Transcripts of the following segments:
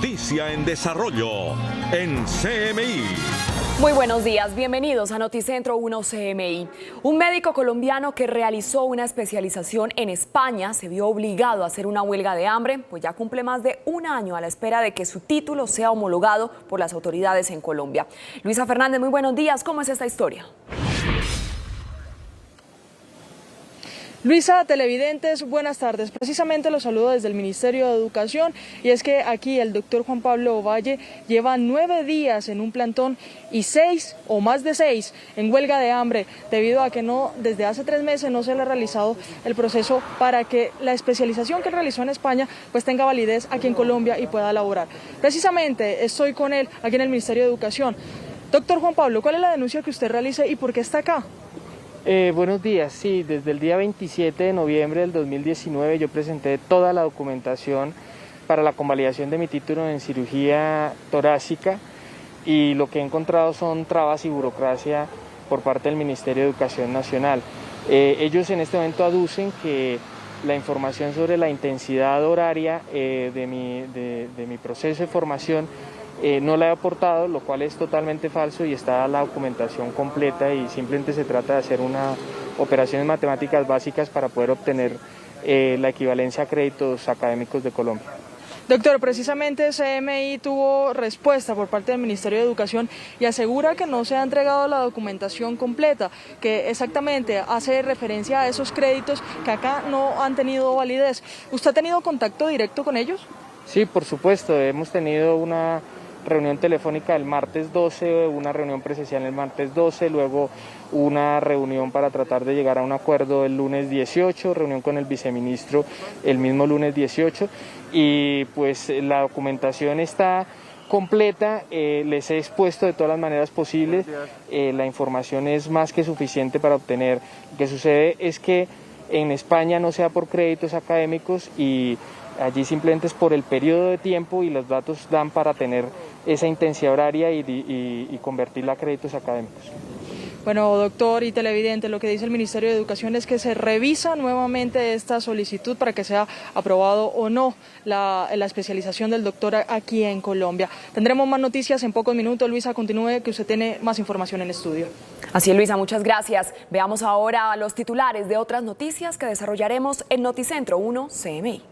noticia en desarrollo en CMI. Muy buenos días, bienvenidos a Noticentro 1 CMI. Un médico colombiano que realizó una especialización en España se vio obligado a hacer una huelga de hambre, pues ya cumple más de un año a la espera de que su título sea homologado por las autoridades en Colombia. Luisa Fernández, muy buenos días, ¿cómo es esta historia? Luisa, televidentes, buenas tardes. Precisamente los saludo desde el Ministerio de Educación y es que aquí el doctor Juan Pablo Ovalle lleva 9 días en un plantón y 6 o más de 6 en huelga de hambre debido a que desde hace 3 meses no se le ha realizado el proceso para que la especialización que realizó en España pues tenga validez aquí en Colombia y pueda laborar. Precisamente estoy con él aquí en el Ministerio de Educación. Doctor Juan Pablo, ¿cuál es la denuncia que usted realiza y por qué está acá? Buenos días, sí, desde el día 27 de noviembre del 2019 yo presenté toda la documentación para la convalidación de mi título en cirugía torácica y lo que he encontrado son trabas y burocracia por parte del Ministerio de Educación Nacional. Ellos en este momento aducen que la información sobre la intensidad horaria de mi proceso de formación no la he aportado, lo cual es totalmente falso y está la documentación completa y simplemente se trata de hacer unas operaciones matemáticas básicas para poder obtener la equivalencia a créditos académicos de Colombia. Doctor, precisamente CMI tuvo respuesta por parte del Ministerio de Educación y asegura que no se ha entregado la documentación completa, que exactamente hace referencia a esos créditos que acá no han tenido validez. ¿Usted ha tenido contacto directo con ellos? Sí, por supuesto, hemos tenido una reunión telefónica el martes 12, una reunión presencial el martes 12, luego una reunión para tratar de llegar a un acuerdo el lunes 18, reunión con el viceministro el mismo lunes 18 y pues la documentación está completa, les he expuesto de todas las maneras posibles, la información es más que suficiente para obtener. Lo que sucede es que en España no sea por créditos académicos y allí simplemente es por el periodo de tiempo y los datos dan para tener esa intensidad horaria y convertirla a créditos académicos. Bueno, doctor y televidente, lo que dice el Ministerio de Educación es que se revisa nuevamente esta solicitud para que sea aprobado o no la especialización del doctor aquí en Colombia. Tendremos más noticias en pocos minutos. Luisa, continúe, que usted tiene más información en estudio. Así es, Luisa, muchas gracias. Veamos ahora los titulares de otras noticias que desarrollaremos en Noticentro 1 CMI.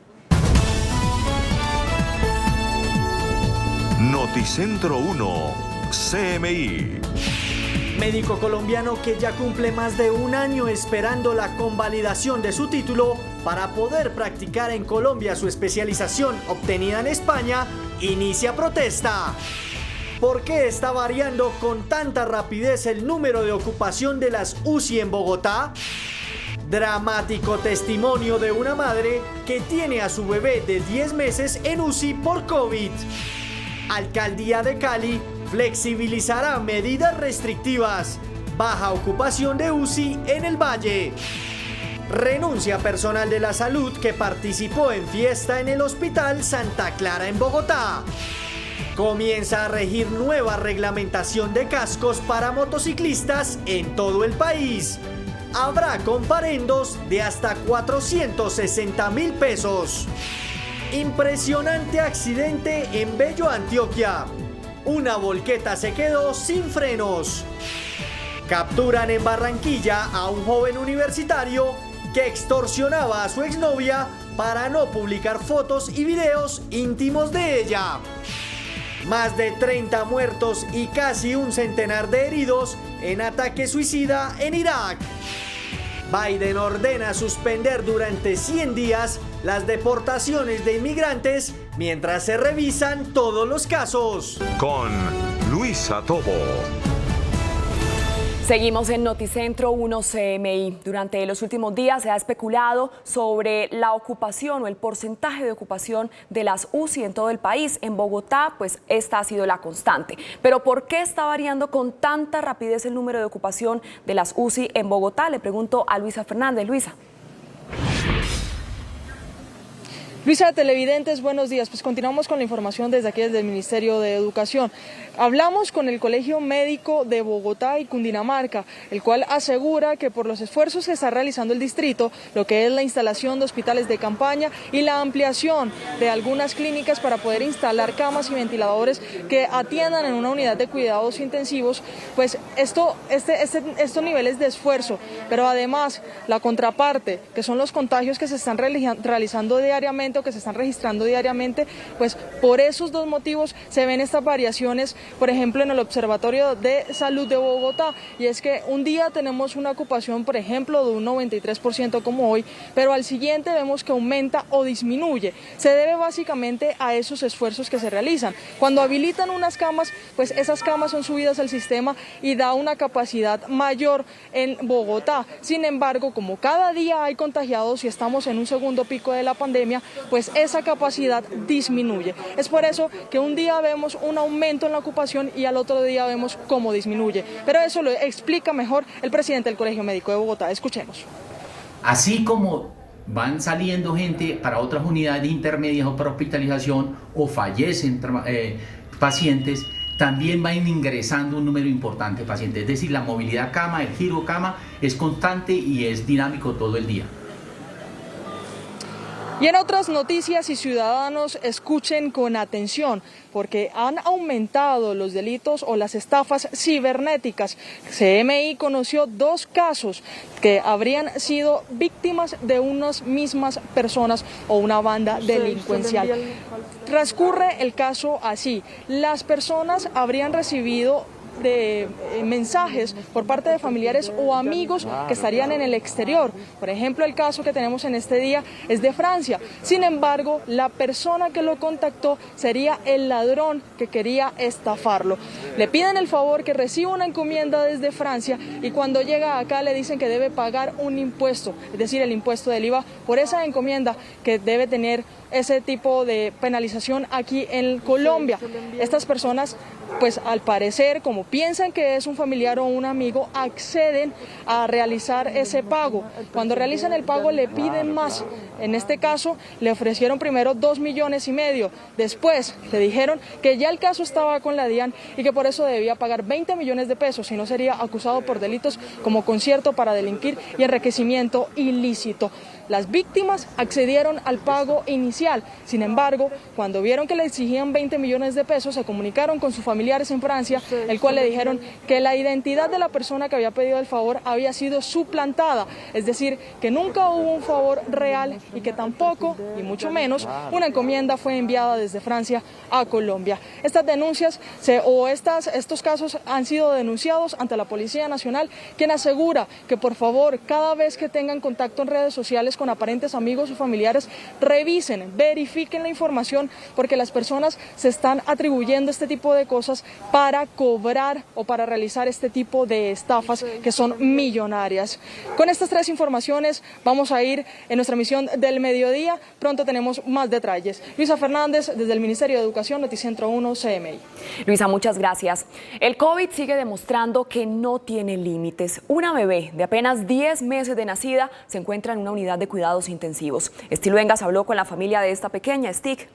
Noticentro 1 CMI. Médico colombiano que ya cumple más de un año esperando la convalidación de su título para poder practicar en Colombia su especialización obtenida en España, inicia protesta. ¿Por qué está variando con tanta rapidez el número de ocupación de las UCI en Bogotá? Dramático testimonio de una madre que tiene a su bebé de 10 meses en UCI por COVID. Alcaldía de Cali flexibilizará medidas restrictivas. Baja ocupación de UCI en el Valle. Renuncia personal de la salud que participó en fiesta en el Hospital Santa Clara en Bogotá. Comienza a regir nueva reglamentación de cascos para motociclistas en todo el país. Habrá comparendos de hasta 460.000 pesos. Impresionante accidente en Bello, Antioquia. Una volqueta se quedó sin frenos. Capturan en Barranquilla a un joven universitario que extorsionaba a su exnovia para no publicar fotos y videos íntimos de ella. Más de 30 muertos y casi un centenar de heridos en ataque suicida en Irak. Biden ordena suspender durante 100 días las deportaciones de inmigrantes mientras se revisan todos los casos. Con Luisa Tobo. Seguimos en Noticentro 1 CMI. Durante los últimos días se ha especulado sobre la ocupación o el porcentaje de ocupación de las UCI en todo el país. En Bogotá, pues esta ha sido la constante. Pero ¿por qué está variando con tanta rapidez el número de ocupación de las UCI en Bogotá? Le pregunto a Luisa Fernández. Luisa. Luisa, televidentes, buenos días. Pues continuamos con la información desde aquí, desde el Ministerio de Educación. Hablamos con el Colegio Médico de Bogotá y Cundinamarca, el cual asegura que por los esfuerzos que está realizando el distrito, lo que es la instalación de hospitales de campaña y la ampliación de algunas clínicas para poder instalar camas y ventiladores que atiendan en una unidad de cuidados intensivos, pues estos niveles de esfuerzo, pero además la contraparte, que son los contagios que se están realizando diariamente o que se están registrando diariamente, pues por esos dos motivos se ven estas variaciones, por ejemplo, en el Observatorio de Salud de Bogotá, y es que un día tenemos una ocupación, por ejemplo, de un 93% como hoy, pero al siguiente vemos que aumenta o disminuye. Se debe básicamente a esos esfuerzos que se realizan. Cuando habilitan unas camas, pues esas camas son subidas al sistema y da una capacidad mayor en Bogotá. Sin embargo, como cada día hay contagiados y estamos en un segundo pico de la pandemia, pues esa capacidad disminuye. Es por eso que un día vemos un aumento en la ocupación y al otro día vemos cómo disminuye. Pero eso lo explica mejor el presidente del Colegio Médico de Bogotá. Escuchemos. Así como van saliendo gente para otras unidades intermedias o para hospitalización o fallecen pacientes, también van ingresando un número importante de pacientes. Es decir, la movilidad cama, el giro cama es constante y es dinámico todo el día. Y en otras noticias, y ciudadanos, escuchen con atención, porque han aumentado los delitos o las estafas cibernéticas. CMI conoció 2 casos que habrían sido víctimas de unas mismas personas o una banda delincuencial. Transcurre el caso así: las personas habrían recibido mensajes por parte de familiares o amigos que estarían en el exterior. Por ejemplo, el caso que tenemos en este día es de Francia. Sin embargo, la persona que lo contactó sería el ladrón que quería estafarlo. Le piden el favor que reciba una encomienda desde Francia y cuando llega acá le dicen que debe pagar un impuesto, es decir, el impuesto del IVA por esa encomienda, que debe tener ese tipo de penalización aquí en Colombia. Estas personas, pues al parecer, como piensan que es un familiar o un amigo, acceden a realizar ese pago. Cuando realizan el pago le piden más. En este caso le ofrecieron primero 2,5 millones. Después le dijeron que ya el caso estaba con la DIAN y que por eso debía pagar 20 millones de pesos, si no sería acusado por delitos como concierto para delinquir y enriquecimiento ilícito. Las víctimas accedieron al pago inicial. Sin embargo, cuando vieron que le exigían 20 millones de pesos, se comunicaron con sus familiares en Francia, el cual le dijeron que la identidad de la persona que había pedido el favor había sido suplantada, es decir, que nunca hubo un favor real y que tampoco, y mucho menos, una encomienda fue enviada desde Francia a Colombia. Estas denuncias estos casos han sido denunciados ante la Policía Nacional, quien asegura que por favor, cada vez que tengan contacto en redes sociales con aparentes amigos o familiares, revisen, verifiquen la información, porque las personas se están atribuyendo este tipo de cosas para cobrar o para realizar este tipo de estafas que son millonarias. Con estas 3 informaciones vamos a ir en nuestra emisión del mediodía. Pronto tenemos más detalles. Luisa Fernández, desde el Ministerio de Educación, Noticentro 1 CMI. Luisa, muchas gracias. El COVID sigue demostrando que no tiene límites. Una bebé de apenas 10 meses de nacida se encuentra en una unidad de cuidados intensivos. Estilo Engas habló con la familia de esta pequeña, Stick.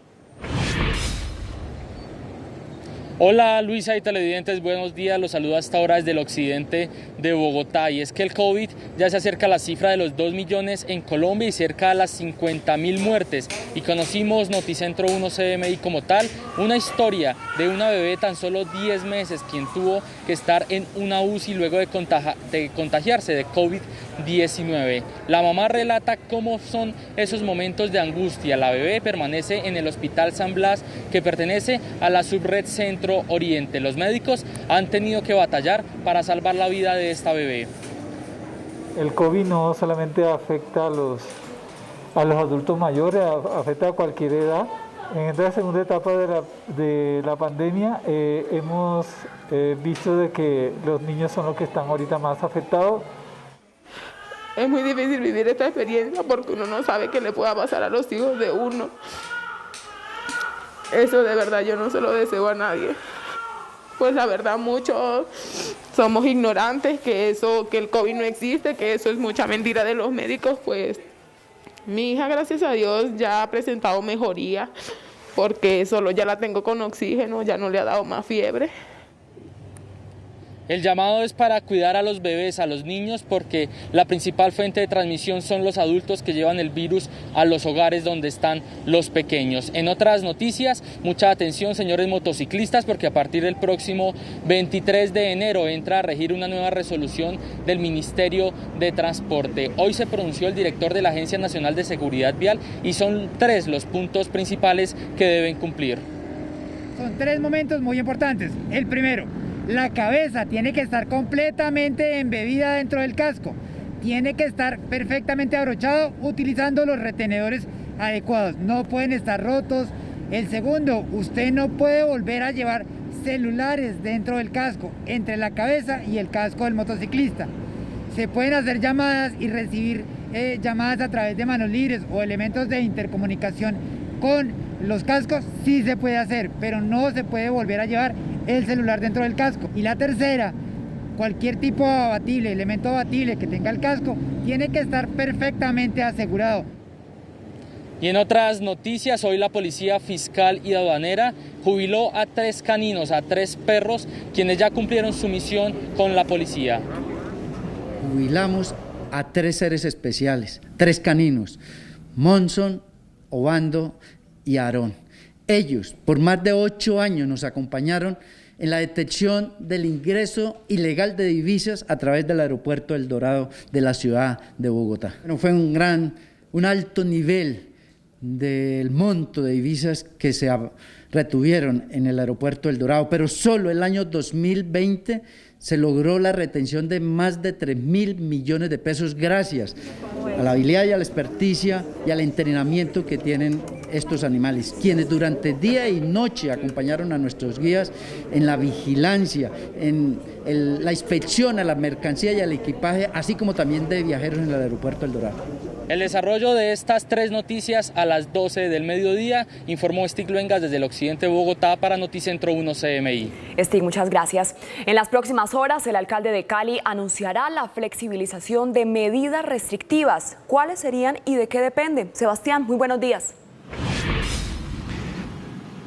Hola Luisa y televidentes, buenos días, los saludo hasta ahora desde el occidente de Bogotá, y es que el COVID ya se acerca a la cifra de los 2 millones en Colombia y cerca a las 50.000 muertes, y conocimos Noticentro 1 CMI como tal, una historia de una bebé tan solo 10 meses quien tuvo que estar en una UCI luego de contagiarse de COVID-19. La mamá relata cómo son esos momentos de angustia. La bebé permanece en el Hospital San Blas, que pertenece a la subred Centro Oriente. Los médicos han tenido que batallar para salvar la vida de esta bebé. El COVID no solamente afecta a los adultos mayores, afecta a cualquier edad. En esta segunda etapa de la pandemia hemos visto de que los niños son los que están ahorita más afectados. Es muy difícil vivir esta experiencia porque uno no sabe qué le pueda pasar a los hijos de uno. Eso de verdad yo no se lo deseo a nadie. Pues la verdad muchos somos ignorantes, que el COVID no existe, que eso es mucha mentira de los médicos, pues Mi hija, gracias a Dios, ya ha presentado mejoría, porque solo ya la tengo con oxígeno, ya no le ha dado más fiebre. El llamado es para cuidar a los bebés, a los niños, porque la principal fuente de transmisión son los adultos que llevan el virus a los hogares donde están los pequeños. En otras noticias, mucha atención, señores motociclistas, porque a partir del próximo 23 de enero entra a regir una nueva resolución del Ministerio de Transporte. Hoy se pronunció el director de la Agencia Nacional de Seguridad Vial y son 3 los puntos principales que deben cumplir. Son 3 momentos muy importantes. El primero, la cabeza tiene que estar completamente embebida dentro del casco. Tiene que estar perfectamente abrochado utilizando los retenedores adecuados. No pueden estar rotos. El segundo, usted no puede volver a llevar celulares dentro del casco, entre la cabeza y el casco del motociclista. Se pueden hacer llamadas y recibir llamadas a través de manos libres o elementos de intercomunicación con los cascos, sí se puede hacer, pero no se puede volver a llevar el celular dentro del casco. Y la tercera, cualquier tipo abatible, elemento abatible que tenga el casco, tiene que estar perfectamente asegurado. Y en otras noticias, hoy la Policía Fiscal y Aduanera jubiló a 3 caninos, a 3 perros, quienes ya cumplieron su misión con la policía. Jubilamos a 3 seres especiales, 3 caninos, Monson, Obando y Aarón. Ellos, por más de 8 años, nos acompañaron en la detección del ingreso ilegal de divisas a través del aeropuerto El Dorado de la ciudad de Bogotá. Bueno, fue un alto nivel del monto de divisas que se retuvieron en el aeropuerto El Dorado, pero solo el año 2020 se logró la retención de más de 3.000 millones de pesos gracias a la habilidad y a la experticia y al entrenamiento que tienen estos animales, quienes durante día y noche acompañaron a nuestros guías en la vigilancia, en la inspección a la mercancía y al equipaje, así como también de viajeros en el aeropuerto El Dorado. El desarrollo de estas 3 noticias a las 12 del mediodía, informó Stig Luengas desde el occidente de Bogotá para Noticentro 1 CMI. Stig, muchas gracias. En las próximas horas, el alcalde de Cali anunciará la flexibilización de medidas restrictivas. ¿Cuáles serían y de qué depende? Sebastián, muy buenos días.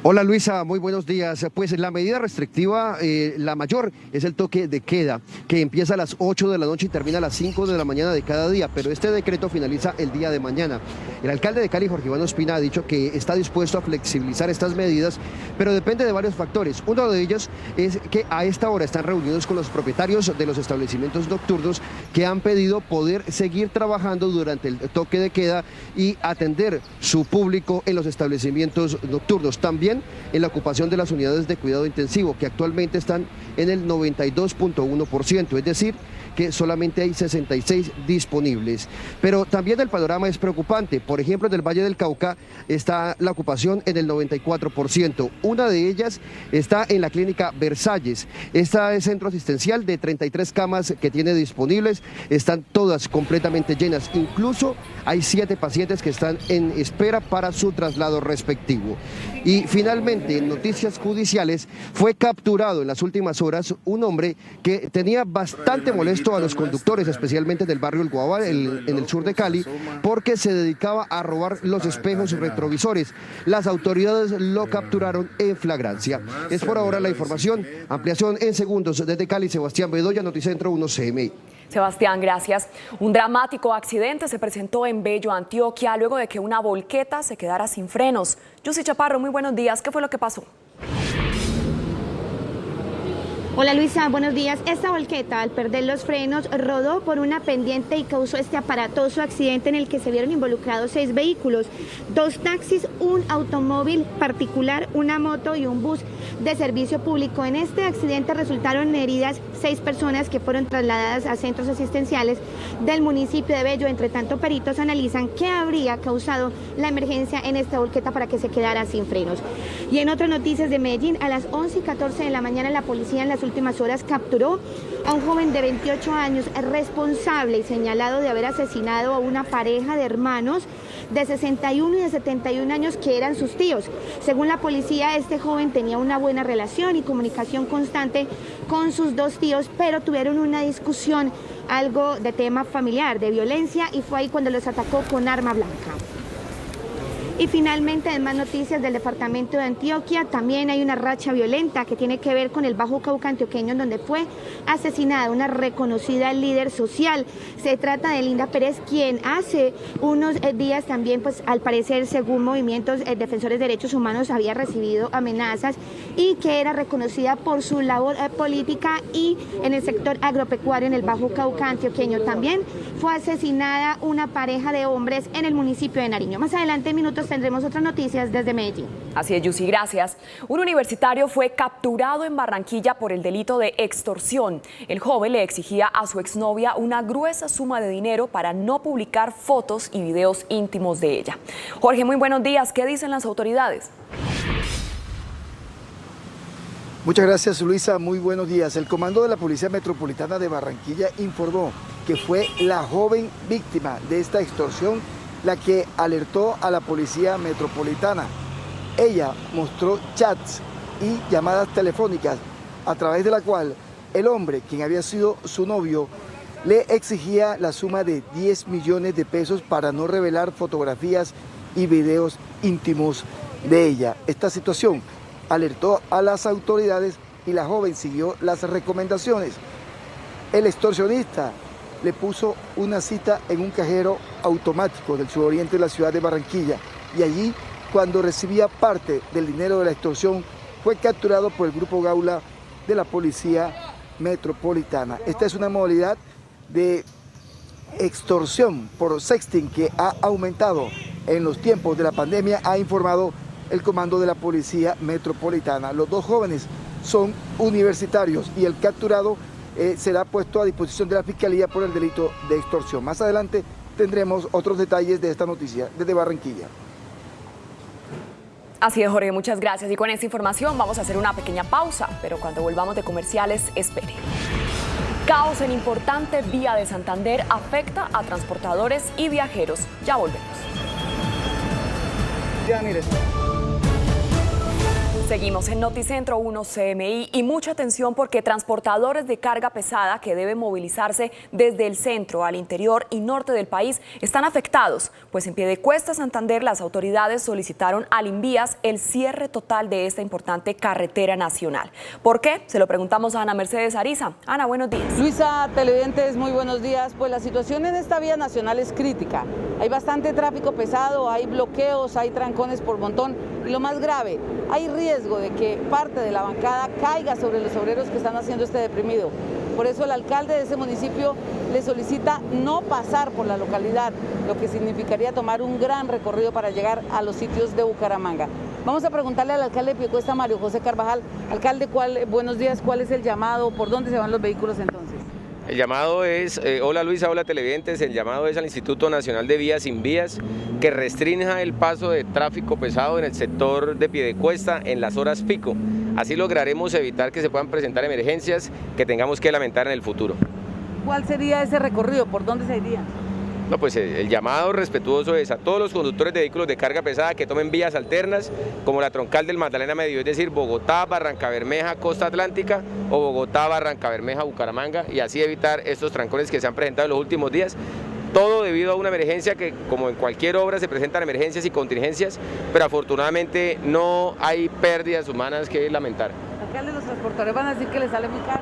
Hola Luisa, muy buenos días. Pues la medida restrictiva, la mayor, es el toque de queda, que empieza a las 8 de la noche y termina a las 5 de la mañana de cada día, pero este decreto finaliza el día de mañana. El alcalde de Cali, Jorge Iván Ospina, ha dicho que está dispuesto a flexibilizar estas medidas, pero depende de varios factores. Uno de ellos es que a esta hora están reunidos con los propietarios de los establecimientos nocturnos que han pedido poder seguir trabajando durante el toque de queda y atender su público en los establecimientos nocturnos. También en la ocupación de las unidades de cuidado intensivo, que actualmente están en el 92.1%, es decir, que solamente hay 66 disponibles. Pero también el panorama es preocupante. Por ejemplo, en el Valle del Cauca está la ocupación en el 94%. Una de ellas está en la clínica Versalles. Esta es centro asistencial de 33 camas que tiene disponibles. Están todas completamente llenas. Incluso hay 7 pacientes que están en espera para su traslado respectivo. Y finalmente, en noticias judiciales, fue capturado en las últimas horas un hombre que tenía bastante molesto a los conductores, especialmente del barrio El Guabal, en el sur de Cali, porque se dedicaba a robar los espejos retrovisores. Las autoridades lo capturaron en flagrancia. Es por ahora la información. Ampliación en segundos. Desde Cali, Sebastián Bedoya, Noticentro 1 CMI. Sebastián, gracias. Un dramático accidente se presentó en Bello, Antioquia, luego de que una volqueta se quedara sin frenos. Yusi Chaparro, muy buenos días. ¿Qué fue lo que pasó? Hola Luisa, buenos días. Esta volqueta, al perder los frenos, rodó por una pendiente y causó este aparatoso accidente en el que se vieron involucrados 6 vehículos, 2 taxis, un automóvil particular, una moto y un bus de servicio público. En este accidente resultaron heridas 6 personas que fueron trasladadas a centros asistenciales del municipio de Bello. Entre tanto, peritos analizan qué habría causado la emergencia en esta volqueta para que se quedara sin frenos. Y en otras noticias de Medellín, a las 11:14 de la mañana, la policía en las últimas horas capturó a un joven de 28 años responsable y señalado de haber asesinado a una pareja de hermanos de 61 y de 71 años que eran sus tíos. Según la policía, este joven tenía una buena relación y comunicación constante con sus dos tíos, pero tuvieron una discusión, algo de tema familiar, de violencia, y fue ahí cuando los atacó con arma blanca. Y finalmente, en más noticias del departamento de Antioquia, también hay una racha violenta que tiene que ver con el Bajo Cauca antioqueño, en donde fue asesinada una reconocida líder social. Se trata de Linda Pérez, quien hace unos días también, pues al parecer, según movimientos defensores de derechos humanos, había recibido amenazas y que era reconocida por su labor política y en el sector agropecuario en el Bajo Cauca antioqueño. También fue asesinada una pareja de hombres en el municipio de Nariño. Más adelante, en minutos, tendremos otras noticias desde Medellín. Así es, Yusi, gracias. Un universitario fue capturado en Barranquilla por el delito de extorsión. El joven le exigía a su exnovia una gruesa suma de dinero para no publicar fotos y videos íntimos de ella. Jorge, muy buenos días. ¿Qué dicen las autoridades? Muchas gracias, Luisa. Muy buenos días. El comando de la Policía Metropolitana de Barranquilla informó que fue la joven víctima de esta extorsión la que alertó a la Policía Metropolitana. Ella mostró chats y llamadas telefónicas a través de la cual el hombre, quien había sido su novio, le exigía la suma de 10 millones de pesos para no revelar fotografías y videos íntimos de ella. Esta situación alertó a las autoridades y la joven siguió las recomendaciones. El extorsionista le puso una cita en un cajero automático del suroriente de la ciudad de Barranquilla y allí, cuando recibía parte del dinero de la extorsión, fue capturado por el Grupo Gaula de la Policía Metropolitana. Esta es una modalidad de extorsión por sexting que ha aumentado en los tiempos de la pandemia, ha informado el comando de la Policía Metropolitana. Los dos jóvenes son universitarios y el capturado será puesto a disposición de la Fiscalía por el delito de extorsión. Más adelante tendremos otros detalles de esta noticia desde Barranquilla. Así es, Jorge, muchas gracias. Y con esta información vamos a hacer una pequeña pausa, pero cuando volvamos de comerciales, espere. Caos en importante vía de Santander afecta a transportadores y viajeros. Ya volvemos. Ya, mire. Seguimos en Noticentro 1 CMI y mucha atención porque transportadores de carga pesada que deben movilizarse desde el centro al interior y norte del país están afectados, pues en Piedecuesta, Santander, las autoridades solicitaron al Invías el cierre total de esta importante carretera nacional. ¿Por qué? Se lo preguntamos a Ana Mercedes Ariza. Ana, buenos días. Luisa, televidentes, muy buenos días. Pues la situación en esta vía nacional es crítica. Hay bastante tráfico pesado, hay bloqueos, hay trancones por montón y lo más grave, hay riesgo de que parte de la bancada caiga sobre los obreros que están haciendo este deprimido. Por eso el alcalde de ese municipio le solicita no pasar por la localidad, lo que significaría tomar un gran recorrido para llegar a los sitios de Bucaramanga. Vamos a preguntarle al alcalde de Piedecuesta, Mario José Carvajal. Alcalde, buenos días, ¿cuál es el llamado? ¿Por dónde se van los vehículos entonces? El llamado es, hola Luisa, hola televidentes, el llamado es al Instituto Nacional de Vías Invías que restrinja el paso de tráfico pesado en el sector de Piedecuesta en las horas pico. Así lograremos evitar que se puedan presentar emergencias que tengamos que lamentar en el futuro. ¿Cuál sería ese recorrido? ¿Por dónde se iría? No, pues el llamado respetuoso es a todos los conductores de vehículos de carga pesada que tomen vías alternas como la troncal del Magdalena Medio, es decir, Bogotá, Barrancabermeja, Costa Atlántica o Bogotá, Barrancabermeja, Bucaramanga, y así evitar estos trancones que se han presentado en los últimos días. Todo debido a una emergencia que, como en cualquier obra, se presentan emergencias y contingencias, pero afortunadamente no hay pérdidas humanas que lamentar. Alcalde, los transportadores van a decir que les sale muy caro.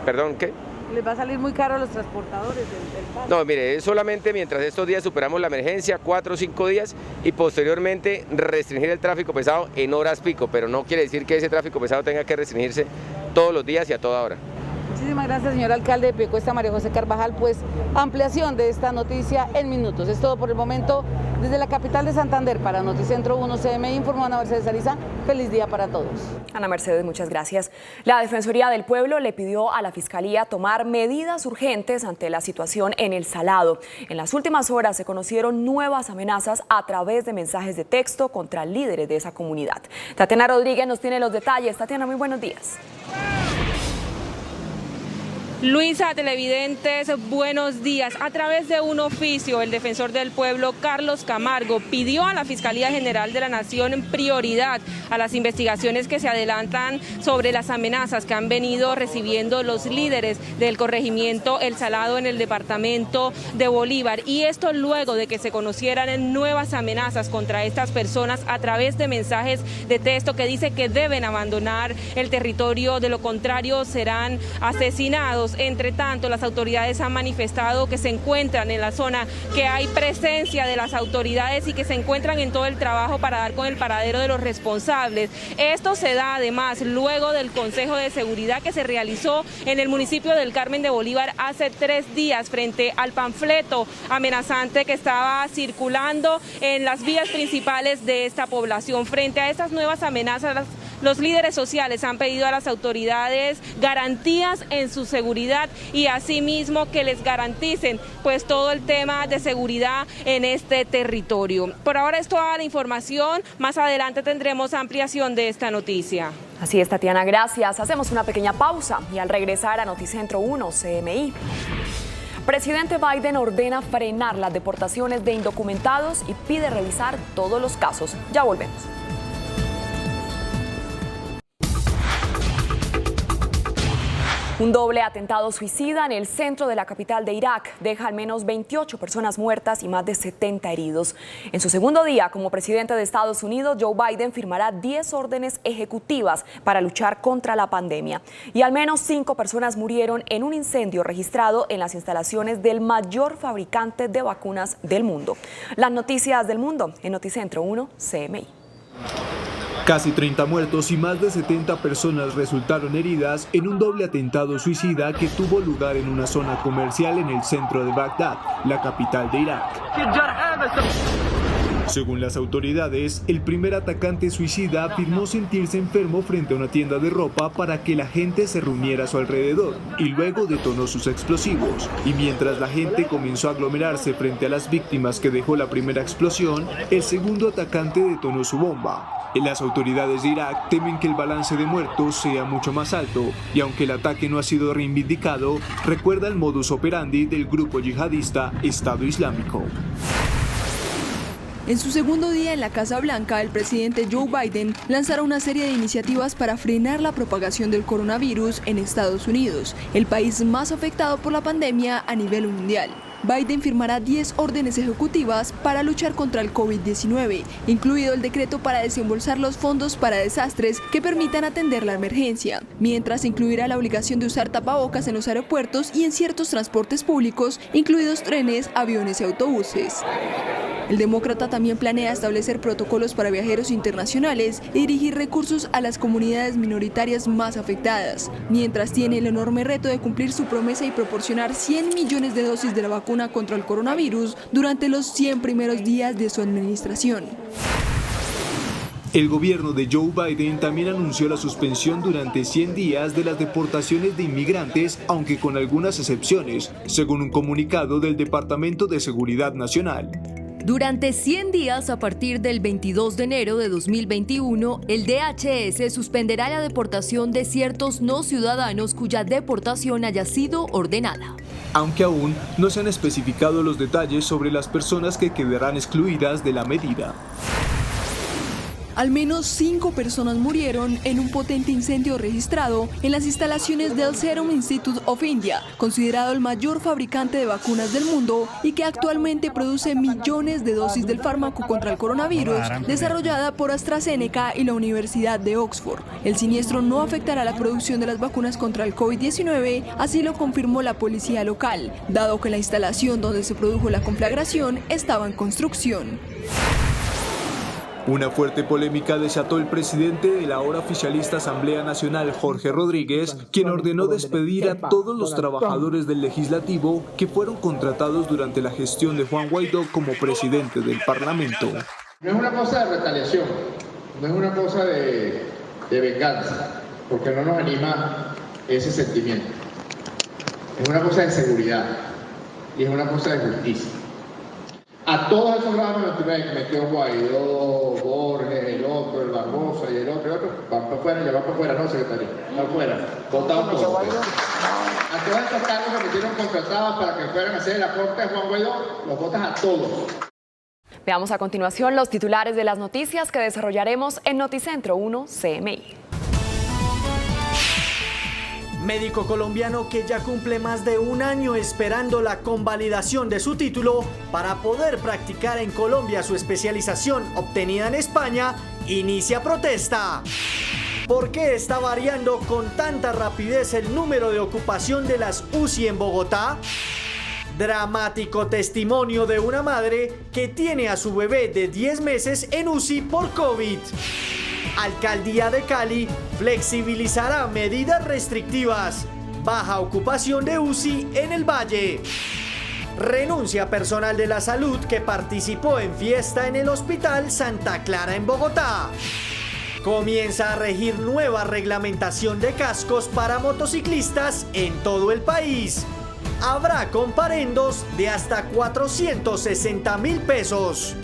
¿Perdón, qué? ¿Les va a salir muy caro a los transportadores del paso? No, mire, es solamente mientras estos días superamos la emergencia, 4 o 5 días, y posteriormente restringir el tráfico pesado en horas pico, pero no quiere decir que ese tráfico pesado tenga que restringirse todos los días y a toda hora. Muchísimas gracias, señor alcalde de Piedecuesta, Mario José Carvajal. Pues ampliación de esta noticia en minutos. Es todo por el momento desde la capital de Santander. Para Noticentro 1 CMI, informó Ana Mercedes Ariza. Feliz día para todos. Ana Mercedes, muchas gracias. La Defensoría del Pueblo le pidió a la Fiscalía tomar medidas urgentes ante la situación en El Salado. En las últimas horas se conocieron nuevas amenazas a través de mensajes de texto contra líderes de esa comunidad. Tatiana Rodríguez nos tiene los detalles. Tatiana, muy buenos días. Luisa, televidentes, buenos días. A través de un oficio, el defensor del pueblo, Carlos Camargo, pidió a la Fiscalía General de la Nación prioridad a las investigaciones que se adelantan sobre las amenazas que han venido recibiendo los líderes del corregimiento El Salado en el departamento de Bolívar. Y esto luego de que se conocieran nuevas amenazas contra estas personas a través de mensajes de texto que dice que deben abandonar el territorio, de lo contrario serán asesinados. Entre tanto, las autoridades han manifestado que se encuentran en la zona, que hay presencia de las autoridades y que se encuentran en todo el trabajo para dar con el paradero de los responsables. Esto se da además luego del Consejo de Seguridad que se realizó en el municipio del Carmen de Bolívar hace 3 días frente al panfleto amenazante que estaba circulando en las vías principales de esta población. Frente a estas nuevas amenazas, los líderes sociales han pedido a las autoridades garantías en su seguridad y asimismo que les garanticen pues todo el tema de seguridad en este territorio. Por ahora es toda la información, más adelante tendremos ampliación de esta noticia. Así es, Tatiana, gracias. Hacemos una pequeña pausa y al regresar a Noticentro 1 CMI. Presidente Biden ordena frenar las deportaciones de indocumentados y pide revisar todos los casos. Ya volvemos. Un doble atentado suicida en el centro de la capital de Irak deja al menos 28 personas muertas y más de 70 heridos. En su segundo día como presidente de Estados Unidos, Joe Biden firmará 10 órdenes ejecutivas para luchar contra la pandemia. Y al menos 5 personas murieron en un incendio registrado en las instalaciones del mayor fabricante de vacunas del mundo. Las noticias del mundo en Noticentro 1 CMI. Casi 30 muertos y más de 70 personas resultaron heridas en un doble atentado suicida que tuvo lugar en una zona comercial en el centro de Bagdad, la capital de Irak. Según las autoridades, el primer atacante suicida afirmó sentirse enfermo frente a una tienda de ropa para que la gente se reuniera a su alrededor y luego detonó sus explosivos. Y mientras la gente comenzó a aglomerarse frente a las víctimas que dejó la primera explosión, el segundo atacante detonó su bomba. Las autoridades de Irak temen que el balance de muertos sea mucho más alto y aunque el ataque no ha sido reivindicado, recuerda el modus operandi del grupo yihadista Estado Islámico. En su segundo día en la Casa Blanca, el presidente Joe Biden lanzará una serie de iniciativas para frenar la propagación del coronavirus en Estados Unidos, el país más afectado por la pandemia a nivel mundial. Biden firmará 10 órdenes ejecutivas para luchar contra el COVID-19, incluido el decreto para desembolsar los fondos para desastres que permitan atender la emergencia, mientras incluirá la obligación de usar tapabocas en los aeropuertos y en ciertos transportes públicos, incluidos trenes, aviones y autobuses. El demócrata también planea establecer protocolos para viajeros internacionales y dirigir recursos a las comunidades minoritarias más afectadas, mientras tiene el enorme reto de cumplir su promesa y proporcionar 100 millones de dosis de la vacuna contra el coronavirus durante los 100 primeros días de su administración. El gobierno de Joe Biden también anunció la suspensión durante 100 días de las deportaciones de inmigrantes, aunque con algunas excepciones, según un comunicado del Departamento de Seguridad Nacional. Durante 100 días a partir del 22 de enero de 2021, el DHS suspenderá la deportación de ciertos no ciudadanos cuya deportación haya sido ordenada. Aunque aún no se han especificado los detalles sobre las personas que quedarán excluidas de la medida. Al menos 5 personas murieron en un potente incendio registrado en las instalaciones del Serum Institute of India, considerado el mayor fabricante de vacunas del mundo y que actualmente produce millones de dosis del fármaco contra el coronavirus, desarrollada por AstraZeneca y la Universidad de Oxford. El siniestro no afectará la producción de las vacunas contra el COVID-19, así lo confirmó la policía local, dado que la instalación donde se produjo la conflagración estaba en construcción. Una fuerte polémica desató el presidente de la ahora oficialista Asamblea Nacional, Jorge Rodríguez, quien ordenó despedir a todos los trabajadores del legislativo que fueron contratados durante la gestión de Juan Guaidó como presidente del Parlamento. No es una cosa de retaliación, no es una cosa de venganza, porque no nos anima ese sentimiento. Es una cosa de seguridad y es una cosa de justicia. A todos esos grados que metió Guaidó, Borges, el otro, el Barbosa y el otro, van para afuera, ya van para afuera, no, secretario, para afuera, votados todos. a todos estos cargos que metieron contratados para que fueran a hacer el aporte de Juan Guaidó, los votas a todos. Veamos a continuación los titulares de las noticias que desarrollaremos en Noticentro 1 CMI. Médico colombiano que ya cumple más de un año esperando la convalidación de su título para poder practicar en Colombia su especialización obtenida en España, inicia protesta. ¿Por qué está variando con tanta rapidez el número de ocupación de las UCI en Bogotá? Dramático testimonio de una madre que tiene a su bebé de 10 meses en UCI por COVID. Alcaldía de Cali flexibilizará medidas restrictivas. Baja ocupación de UCI en el Valle. Renuncia personal de la salud que participó en fiesta en el Hospital Santa Clara en Bogotá. Comienza a regir nueva reglamentación de cascos para motociclistas en todo el país. Habrá comparendos de hasta 460.000 pesos.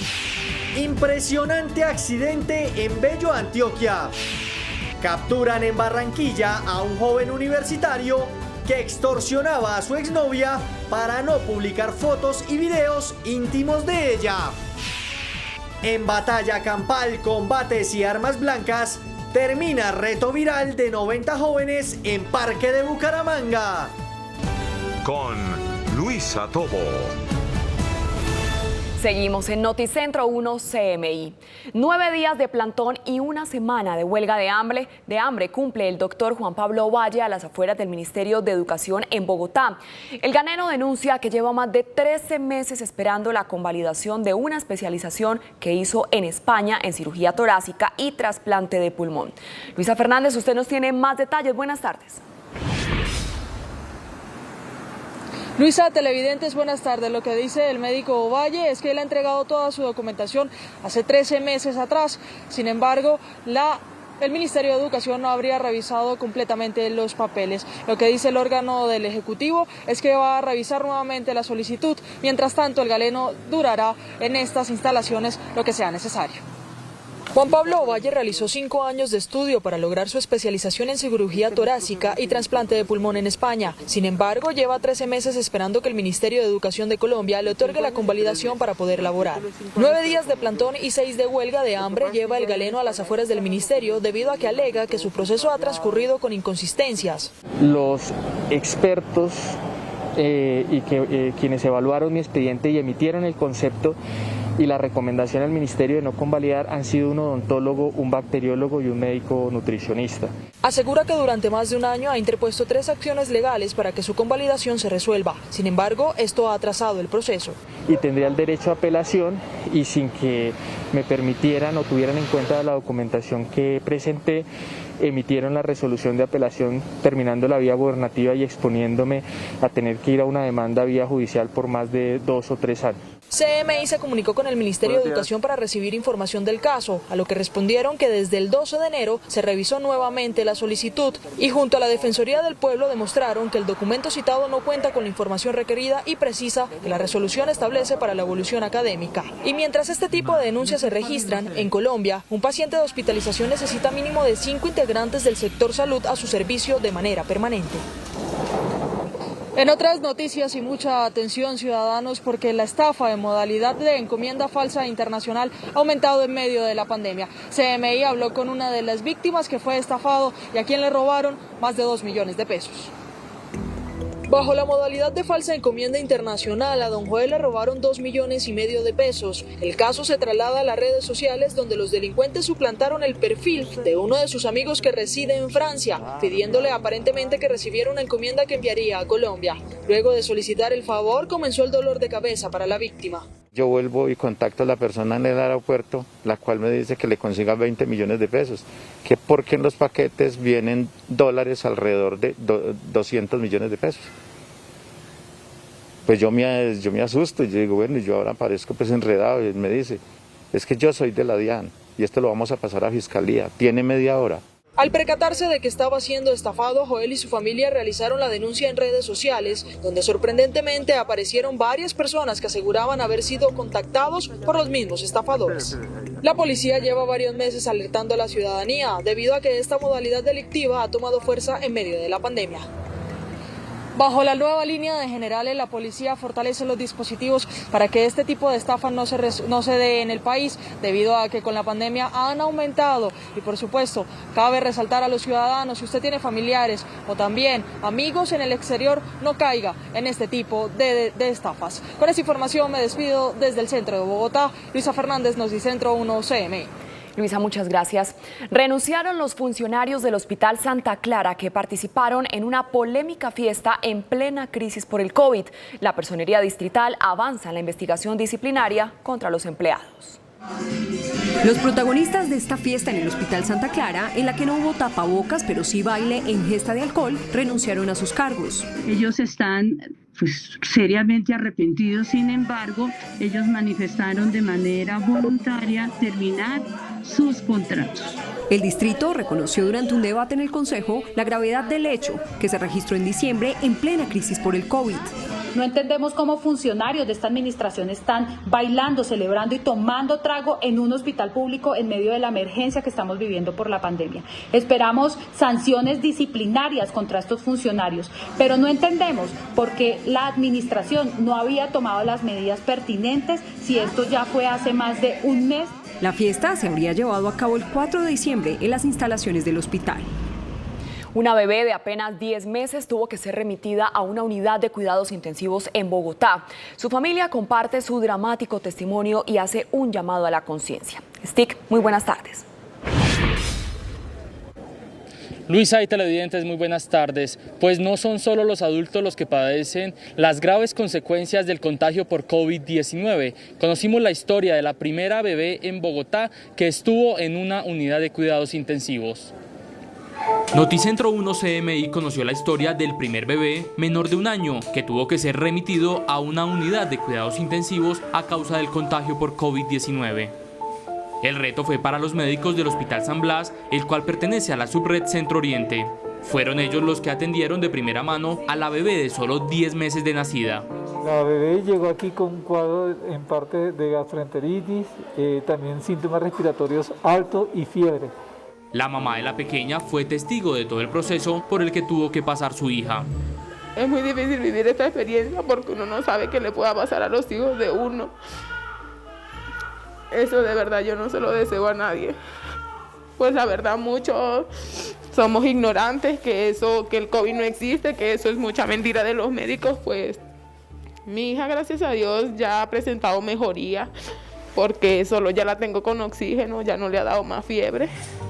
Impresionante accidente en Bello, Antioquia. Capturan en Barranquilla a un joven universitario que extorsionaba a su exnovia para no publicar fotos y videos íntimos de ella. En batalla campal, combates y armas blancas, termina reto viral de 90 jóvenes en Parque de Bucaramanga. Con Luisa Tobo. Seguimos en Noticentro 1 CMI. 9 días de plantón y una semana de huelga de hambre cumple el doctor Juan Pablo Ovalle a las afueras del Ministerio de Educación en Bogotá. El ganero denuncia que lleva más de 13 meses esperando la convalidación de una especialización que hizo en España en cirugía torácica y trasplante de pulmón. Luisa Fernández, usted nos tiene más detalles. Buenas tardes. Luisa, televidentes, buenas tardes. Lo que dice el médico Ovalle es que él ha entregado toda su documentación hace 13 meses atrás. Sin embargo, el Ministerio de Educación no habría revisado completamente los papeles. Lo que dice el órgano del Ejecutivo es que va a revisar nuevamente la solicitud. Mientras tanto, el galeno durará en estas instalaciones lo que sea necesario. Juan Pablo Ovalle realizó 5 años de estudio para lograr su especialización en cirugía torácica y trasplante de pulmón en España. Sin embargo, lleva 13 meses esperando que el Ministerio de Educación de Colombia le otorgue la convalidación para poder laborar. 9 días de plantón y 6 de huelga de hambre lleva el galeno a las afueras del ministerio debido a que alega que su proceso ha transcurrido con inconsistencias. Los expertos quienes evaluaron mi expediente y emitieron el concepto y la recomendación al Ministerio de no convalidar han sido un odontólogo, un bacteriólogo y un médico nutricionista. Asegura que durante más de un año ha interpuesto 3 acciones legales para que su convalidación se resuelva. Sin embargo, esto ha atrasado el proceso. Y tendría el derecho a apelación y sin que me permitieran o tuvieran en cuenta la documentación que presenté, emitieron la resolución de apelación terminando la vía gubernativa y exponiéndome a tener que ir a una demanda vía judicial por más de 2 o 3 años. CMI se comunicó con el Ministerio de Educación para recibir información del caso, a lo que respondieron que desde el 12 de enero se revisó nuevamente la solicitud y junto a la Defensoría del Pueblo demostraron que el documento citado no cuenta con la información requerida y precisa que la resolución establece para la evolución académica. Y mientras este tipo de denuncias se registran, en Colombia, un paciente de hospitalización necesita mínimo de 5 integrantes del sector salud a su servicio de manera permanente. En otras noticias y mucha atención, ciudadanos, porque la estafa en modalidad de encomienda falsa internacional ha aumentado en medio de la pandemia. CMI habló con una de las víctimas que fue estafado y a quien le robaron más de 2 millones de pesos. Bajo la modalidad de falsa encomienda internacional, a don Joel le robaron 2,5 millones de pesos. El caso se traslada a las redes sociales donde los delincuentes suplantaron el perfil de uno de sus amigos que reside en Francia, pidiéndole aparentemente que recibiera una encomienda que enviaría a Colombia. Luego de solicitar el favor, comenzó el dolor de cabeza para la víctima. Yo vuelvo y contacto a la persona en el aeropuerto, la cual me dice que le consiga 20 millones de pesos, que porque en los paquetes vienen dólares alrededor de 200 millones de pesos. Pues yo me asusto y yo digo, bueno, y yo ahora parezco pues enredado, y él me dice, es que yo soy de la DIAN y esto lo vamos a pasar a Fiscalía, tiene media hora. Al percatarse de que estaba siendo estafado, Joel y su familia realizaron la denuncia en redes sociales, donde sorprendentemente aparecieron varias personas que aseguraban haber sido contactados por los mismos estafadores. La policía lleva varios meses alertando a la ciudadanía, debido a que esta modalidad delictiva ha tomado fuerza en medio de la pandemia. Bajo la nueva línea de generales, la policía fortalece los dispositivos para que este tipo de estafas no se dé en el país, debido a que con la pandemia han aumentado. Y por supuesto, cabe resaltar a los ciudadanos, si usted tiene familiares o también amigos en el exterior, no caiga en este tipo de estafas. Con esta información me despido desde el centro de Bogotá. Luisa Fernández, Noticentro 1 CMI. Luisa, muchas gracias. Renunciaron los funcionarios del Hospital Santa Clara que participaron en una polémica fiesta en plena crisis por el COVID. La Personería Distrital avanza en la investigación disciplinaria contra los empleados. Los protagonistas de esta fiesta en el Hospital Santa Clara, en la que no hubo tapabocas, pero sí baile e ingesta de alcohol, renunciaron a sus cargos. Ellos están seriamente arrepentidos, sin embargo, ellos manifestaron de manera voluntaria terminar sus contratos. El distrito reconoció durante un debate en el Consejo la gravedad del hecho, que se registró en diciembre en plena crisis por el COVID. No entendemos cómo funcionarios de esta administración están bailando, celebrando y tomando trago en un hospital público en medio de la emergencia que estamos viviendo por la pandemia. Esperamos sanciones disciplinarias contra estos funcionarios, pero no entendemos por qué la administración no había tomado las medidas pertinentes si esto ya fue hace más de un mes. La fiesta se habría llevado a cabo el 4 de diciembre en las instalaciones del hospital. Una bebé de apenas 10 meses tuvo que ser remitida a una unidad de cuidados intensivos en Bogotá. Su familia comparte su dramático testimonio y hace un llamado a la conciencia. Stick, muy buenas tardes. Luisa y televidentes, muy buenas tardes. Pues no son solo los adultos los que padecen las graves consecuencias del contagio por COVID-19. Conocimos la historia de la primera bebé en Bogotá que estuvo en una unidad de cuidados intensivos. Noticentro 1 CMI conoció la historia del primer bebé menor de 1 año que tuvo que ser remitido a una unidad de cuidados intensivos a causa del contagio por COVID-19. El reto fue para los médicos del Hospital San Blas, el cual pertenece a la subred Centro Oriente. Fueron ellos los que atendieron de primera mano a la bebé de solo 10 meses de nacida. La bebé llegó aquí con un cuadro en parte de gastroenteritis, también síntomas respiratorios altos y fiebre. La mamá de la pequeña fue testigo de todo el proceso por el que tuvo que pasar su hija. Es muy difícil vivir esta experiencia porque uno no sabe qué le pueda pasar a los hijos de uno. Eso de verdad yo no se lo deseo a nadie. Pues la verdad muchos somos ignorantes, que el COVID no existe, que eso es mucha mentira de los médicos. Pues mi hija, gracias a Dios, ya ha presentado mejoría, porque solo ya la tengo con oxígeno, ya no le ha dado más fiebre.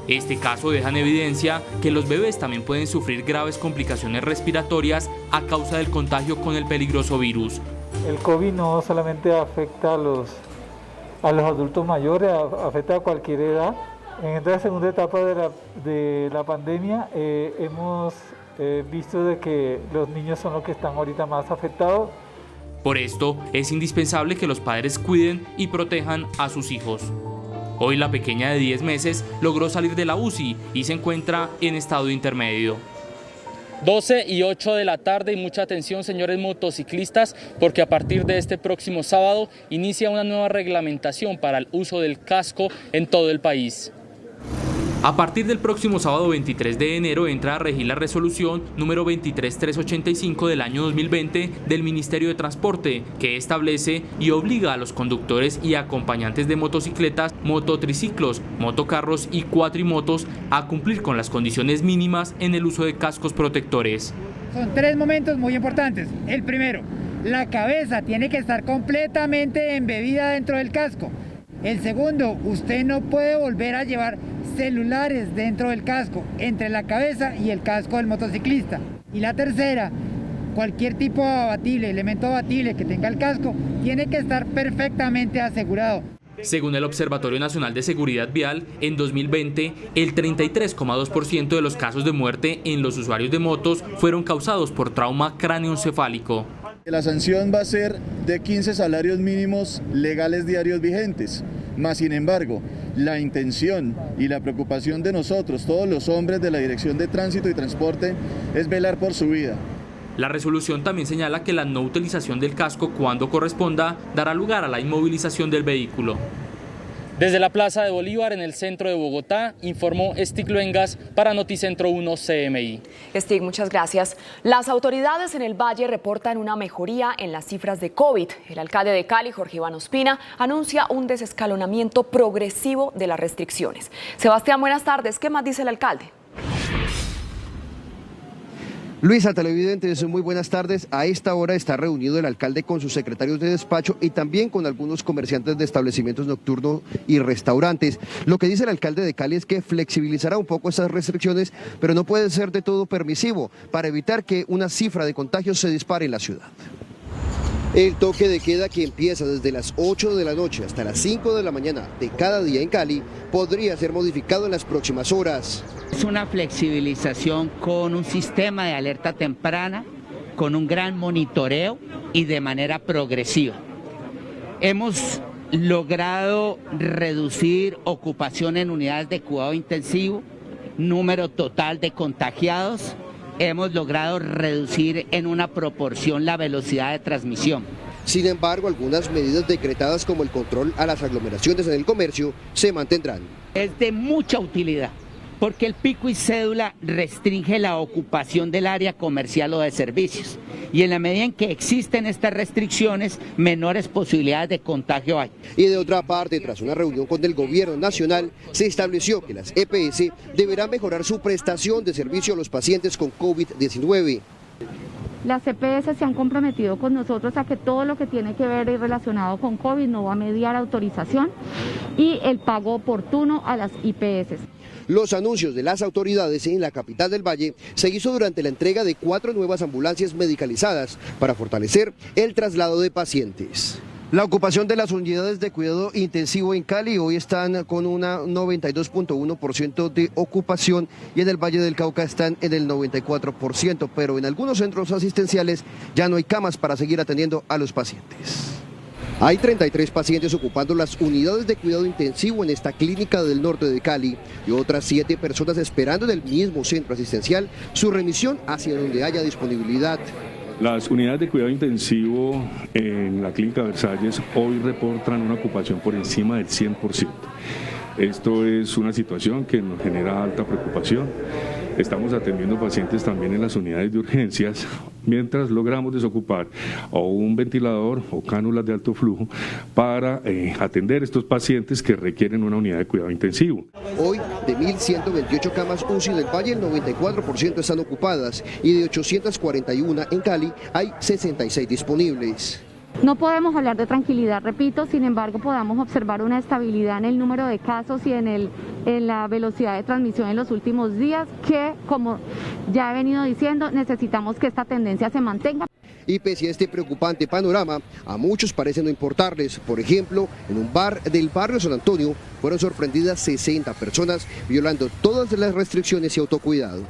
Este caso deja en evidencia que los bebés también pueden sufrir graves complicaciones respiratorias a causa del contagio con el peligroso virus. El COVID no solamente afecta a los adultos mayores, afecta a cualquier edad. En esta segunda etapa de la pandemia hemos visto de que los niños son los que están ahorita más afectados. Por esto es indispensable que los padres cuiden y protejan a sus hijos. Hoy la pequeña de 10 meses logró salir de la UCI y se encuentra en estado intermedio. 12 y 8 de la tarde y mucha atención, señores motociclistas, porque a partir de este próximo sábado inicia una nueva reglamentación para el uso del casco en todo el país. A partir del próximo sábado 23 de enero entra a regir la resolución número 23385 del año 2020 del Ministerio de Transporte, que establece y obliga a los conductores y acompañantes de motocicletas, mototriciclos, motocarros y cuatrimotos a cumplir con las condiciones mínimas en el uso de cascos protectores. Son 3 momentos muy importantes. El primero, la cabeza tiene que estar completamente embebida dentro del casco. El segundo, usted no puede volver a llevar celulares dentro del casco, entre la cabeza y el casco del motociclista. Y la tercera, cualquier tipo de abatible, elemento abatible que tenga el casco, tiene que estar perfectamente asegurado. Según el Observatorio Nacional de Seguridad Vial, en 2020, el 33,2% de los casos de muerte en los usuarios de motos fueron causados por trauma cráneoencefálico. La sanción va a ser de 15 salarios mínimos legales diarios vigentes, más sin embargo, la intención y la preocupación de nosotros, todos los hombres de la Dirección de Tránsito y Transporte, es velar por su vida. La resolución también señala que la no utilización del casco cuando corresponda dará lugar a la inmovilización del vehículo. Desde la Plaza de Bolívar, en el centro de Bogotá, informó Stig Luengas para Noticentro 1 CMI. Stig, muchas gracias. Las autoridades en el Valle reportan una mejoría en las cifras de COVID. El alcalde de Cali, Jorge Iván Ospina, anuncia un desescalonamiento progresivo de las restricciones. Sebastián, buenas tardes. ¿Qué más dice el alcalde? Luisa, televidentes, muy buenas tardes. A esta hora está reunido el alcalde con sus secretarios de despacho y también con algunos comerciantes de establecimientos nocturnos y restaurantes. Lo que dice el alcalde de Cali es que flexibilizará un poco esas restricciones, pero no puede ser de todo permisivo para evitar que una cifra de contagios se dispare en la ciudad. El toque de queda, que empieza desde las 8 de la noche hasta las 5 de la mañana de cada día en Cali, podría ser modificado en las próximas horas. Es una flexibilización con un sistema de alerta temprana, con un gran monitoreo y de manera progresiva. Hemos logrado reducir ocupación en unidades de cuidado intensivo, número total de contagiados. Hemos logrado reducir en una proporción la velocidad de transmisión. Sin embargo, algunas medidas decretadas como el control a las aglomeraciones en el comercio se mantendrán. Es de mucha utilidad porque el pico y cédula restringe la ocupación del área comercial o de servicios. Y en la medida en que existen estas restricciones, menores posibilidades de contagio hay. Y de otra parte, tras una reunión con el gobierno nacional, se estableció que las EPS deberán mejorar su prestación de servicio a los pacientes con COVID-19. Las EPS se han comprometido con nosotros a que todo lo que tiene que ver y relacionado con COVID no va a mediar autorización y el pago oportuno a las IPS. Los anuncios de las autoridades en la capital del Valle se hizo durante la entrega de 4 nuevas ambulancias medicalizadas para fortalecer el traslado de pacientes. La ocupación de las unidades de cuidado intensivo en Cali hoy están con una 92.1% de ocupación y en el Valle del Cauca están en el 94%, pero en algunos centros asistenciales ya no hay camas para seguir atendiendo a los pacientes. Hay 33 pacientes ocupando las unidades de cuidado intensivo en esta clínica del norte de Cali y otras 7 personas esperando en el mismo centro asistencial su remisión hacia donde haya disponibilidad. Las unidades de cuidado intensivo en la clínica Versalles hoy reportan una ocupación por encima del 100%. Esto es una situación que nos genera alta preocupación. Estamos atendiendo pacientes también en las unidades de urgencias, mientras logramos desocupar o un ventilador o cánulas de alto flujo para atender estos pacientes que requieren una unidad de cuidado intensivo. Hoy, de 1.128 camas UCI del Valle, el 94% están ocupadas y de 841 en Cali hay 66 disponibles. No podemos hablar de tranquilidad, repito, sin embargo podamos observar una estabilidad en el número de casos y en la velocidad de transmisión en los últimos días que, como ya he venido diciendo, necesitamos que esta tendencia se mantenga. Y pese a este preocupante panorama, a muchos parece no importarles. Por ejemplo, en un bar del barrio San Antonio fueron sorprendidas 60 personas violando todas las restricciones y autocuidado.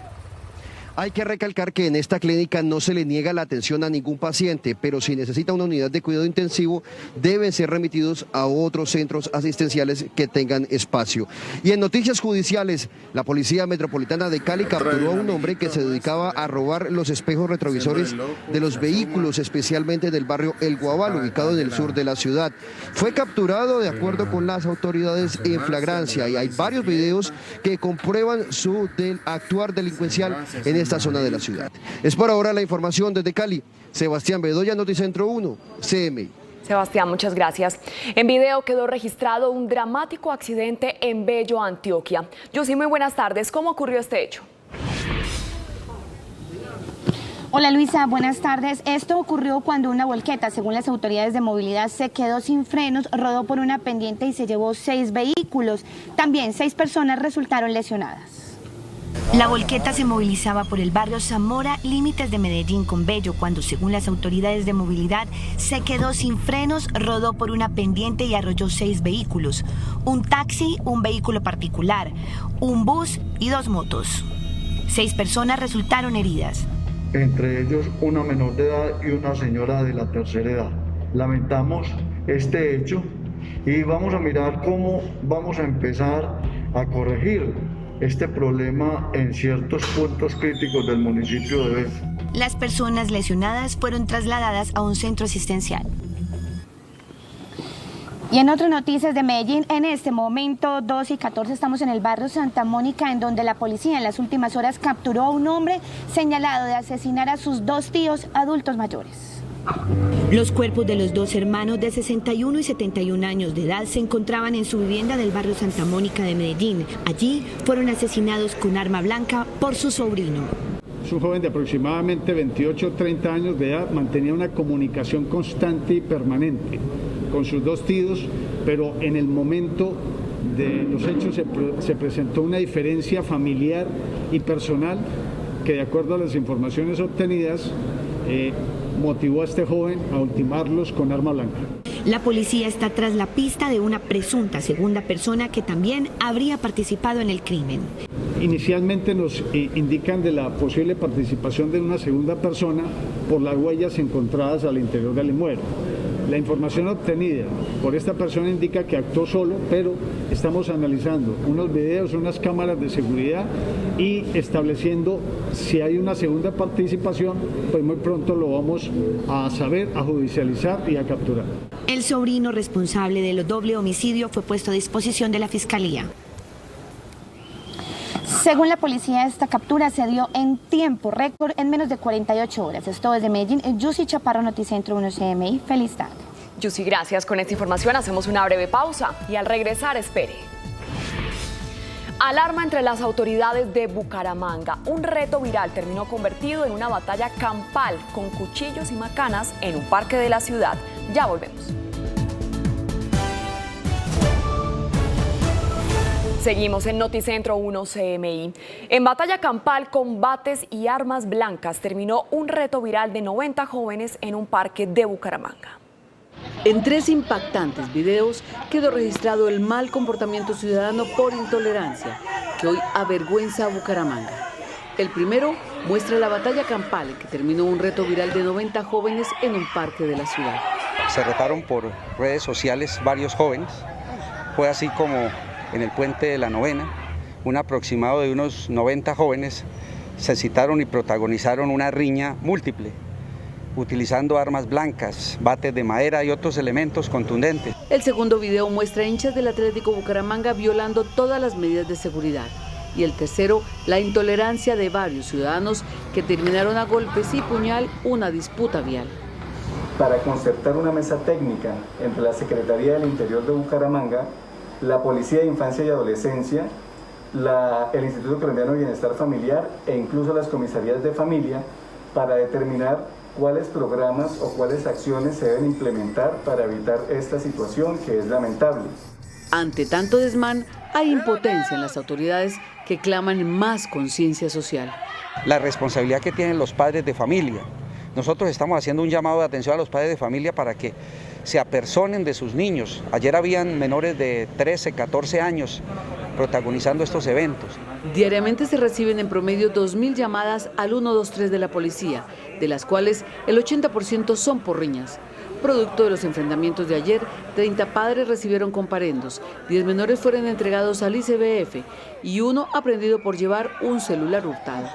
Hay que recalcar que en esta clínica no se le niega la atención a ningún paciente, pero si necesita una unidad de cuidado intensivo, deben ser remitidos a otros centros asistenciales que tengan espacio. Y en noticias judiciales, la Policía Metropolitana de Cali capturó a un hombre que se dedicaba a robar los espejos retrovisores de los vehículos, especialmente del barrio El Guabal, ubicado en el sur de la ciudad. Fue capturado de acuerdo con las autoridades en flagrancia y hay varios videos que comprueban su actuar delincuencial en esta zona de la ciudad. Es por ahora la información desde Cali. Sebastián Bedoya, Noticentro 1, CMI. Sebastián, muchas gracias. En video quedó registrado un dramático accidente en Bello, Antioquia. Yossi, muy buenas tardes. ¿Cómo ocurrió este hecho? Hola Luisa, buenas tardes. Esto ocurrió cuando una volqueta, según las autoridades de movilidad, se quedó sin frenos, rodó por una pendiente y se llevó 6 vehículos. También 6 personas resultaron lesionadas. La volqueta se movilizaba por el barrio Zamora, límites de Medellín con Bello, cuando, según las autoridades de movilidad, se quedó sin frenos, rodó por una pendiente y arrolló 6 vehículos. Un taxi, un vehículo particular, un bus y 2 motos. 6 personas resultaron heridas. Entre ellos una menor de edad y una señora de la tercera edad. Lamentamos este hecho y vamos a mirar cómo vamos a empezar a corregir este problema en ciertos puntos críticos del municipio de Bello. Las personas lesionadas fueron trasladadas a un centro asistencial. Y en otras noticias de Medellín, en este momento 2:14 estamos en el barrio Santa Mónica, en donde la policía en las últimas horas capturó a un hombre señalado de asesinar a sus 2 tíos adultos mayores. Los cuerpos de los 2 hermanos de 61 y 71 años de edad se encontraban en su vivienda del barrio Santa Mónica de Medellín. Allí fueron asesinados con arma blanca por su sobrino. Es un joven de aproximadamente 28 o 30 años de edad, mantenía una comunicación constante y permanente con sus 2 tíos, pero en el momento de los hechos se presentó una diferencia familiar y personal que, de acuerdo a las informaciones obtenidas, motivó a este joven a ultimarlos con arma blanca. La policía está tras la pista de una presunta segunda persona que también habría participado en el crimen. Inicialmente nos indican de la posible participación de una segunda persona por las huellas encontradas al interior del inmueble. La información obtenida por esta persona indica que actuó solo, pero estamos analizando unos videos, unas cámaras de seguridad y estableciendo si hay una segunda participación, pues muy pronto lo vamos a saber, a judicializar y a capturar. El sobrino responsable del doble homicidio fue puesto a disposición de la Fiscalía. Según la policía, esta captura se dio en tiempo récord, en menos de 48 horas. Esto desde Medellín, Yusi Chaparro, Noticentro 1 CMI. Feliz tarde. Yusi, gracias. Con esta información hacemos una breve pausa y al regresar, espere. Alarma entre las autoridades de Bucaramanga. Un reto viral terminó convertido en una batalla campal con cuchillos y macanas en un parque de la ciudad. Ya volvemos. Seguimos en Noticentro 1 CMI. En batalla campal con bates y armas blancas terminó un reto viral de 90 jóvenes en un parque de Bucaramanga. En 3 impactantes videos quedó registrado el mal comportamiento ciudadano por intolerancia que hoy avergüenza a Bucaramanga. El primero muestra la batalla campal que terminó un reto viral de 90 jóvenes en un parque de la ciudad. Se retaron por redes sociales varios jóvenes. Fue así como en el puente de la Novena, un aproximado de unos 90 jóvenes se citaron y protagonizaron una riña múltiple, utilizando armas blancas, bates de madera y otros elementos contundentes. El segundo video muestra hinchas del Atlético Bucaramanga violando todas las medidas de seguridad. Y el tercero, la intolerancia de varios ciudadanos que terminaron a golpes y puñal una disputa vial. Para concertar una mesa técnica entre la Secretaría del Interior de Bucaramanga, la Policía de Infancia y Adolescencia, el Instituto Colombiano de Bienestar Familiar e incluso las comisarías de familia para determinar cuáles programas o cuáles acciones se deben implementar para evitar esta situación que es lamentable. Ante tanto desmán, hay impotencia en las autoridades que claman más conciencia social. La responsabilidad que tienen los padres de familia. Nosotros estamos haciendo un llamado de atención a los padres de familia para que se apersonen de sus niños. Ayer habían menores de 13, 14 años protagonizando estos eventos. Diariamente se reciben en promedio 2.000 llamadas al 123 de la policía, de las cuales el 80% son por riñas. Producto de los enfrentamientos de ayer, 30 padres recibieron comparendos, 10 menores fueron entregados al ICBF y 1 aprendido por llevar un celular hurtado.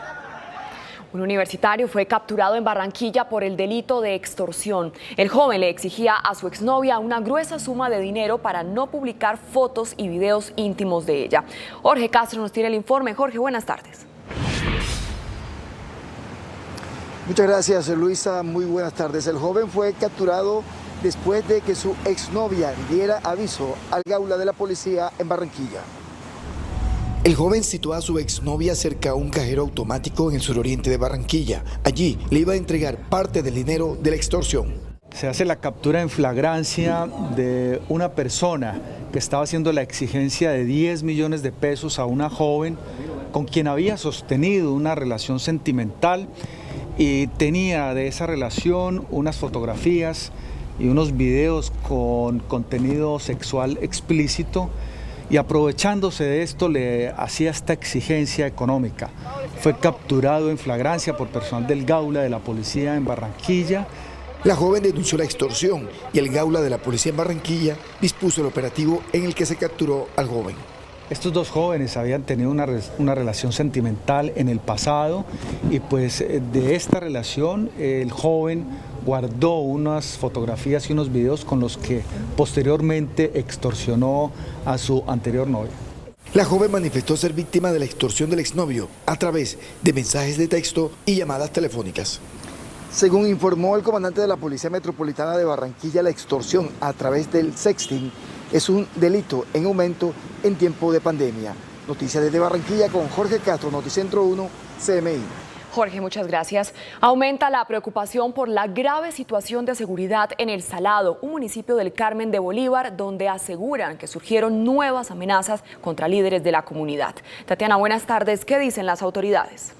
Un universitario fue capturado en Barranquilla por el delito de extorsión. El joven le exigía a su exnovia una gruesa suma de dinero para no publicar fotos y videos íntimos de ella. Jorge Castro nos tiene el informe. Jorge, buenas tardes. Muchas gracias, Luisa. Muy buenas tardes. El joven fue capturado después de que su exnovia diera aviso al Gaula de la policía en Barranquilla. El joven citó a su exnovia cerca a un cajero automático en el suroriente de Barranquilla. Allí le iba a entregar parte del dinero de la extorsión. Se hace la captura en flagrancia de una persona que estaba haciendo la exigencia de 10 millones de pesos a una joven con quien había sostenido una relación sentimental y tenía de esa relación unas fotografías y unos videos con contenido sexual explícito. Y aprovechándose de esto le hacía esta exigencia económica. Fue capturado en flagrancia por personal del Gaula de la policía en Barranquilla. La joven denunció la extorsión y el Gaula de la policía en Barranquilla dispuso el operativo en el que se capturó al joven. Estos 2 jóvenes habían tenido una relación sentimental en el pasado y pues de esta relación el joven guardó unas fotografías y unos videos con los que posteriormente extorsionó a su anterior novia. La joven manifestó ser víctima de la extorsión del exnovio a través de mensajes de texto y llamadas telefónicas. Según informó el comandante de la Policía Metropolitana de Barranquilla, la extorsión a través del sexting es un delito en aumento en tiempo de pandemia. Noticias desde Barranquilla con Jorge Castro, Noticentro 1, CMI. Jorge, muchas gracias. Aumenta la preocupación por la grave situación de seguridad en El Salado, un municipio del Carmen de Bolívar, donde aseguran que surgieron nuevas amenazas contra líderes de la comunidad. Tatiana, buenas tardes. ¿Qué dicen las autoridades?